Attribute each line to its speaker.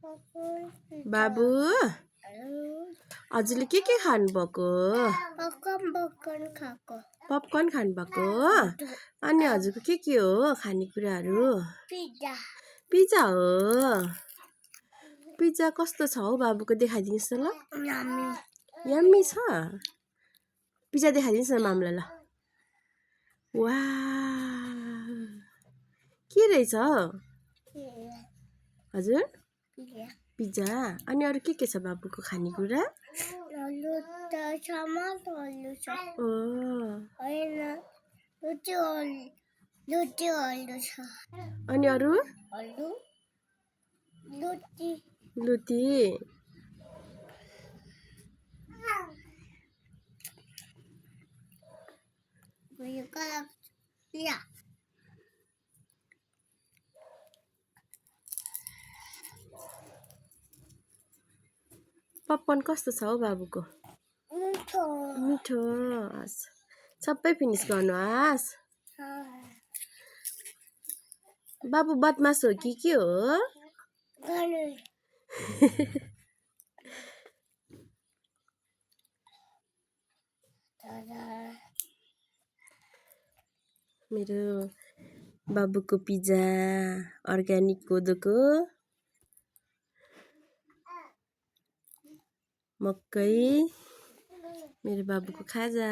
Speaker 1: बाबु हजुरले के खानुभएको पपकर्न खानुभएको अनि हजुरको के हो खानेकुराहरू पिज्जा हो पिज्जा कस्तो छ हौ बाबुको देखाइदिनुस् त ल यम्मी छ पिज्जा देखाइदिनुस् न मामलाई ल वाउ के रहेछ हजुर पिज्जा अनि अरु के छ बाबुको खानेकुरा अनि अरु लुटी पपकर्न कस्तो छ हौ बाबुको मिठो हस् सबै फिनिस गर्नुहोस् बाबु बदमास हो कि के हो मेरो बाबुको पिज्जा अर्ग्यानिक कोदोको मकै मेरो बाबुको खाजा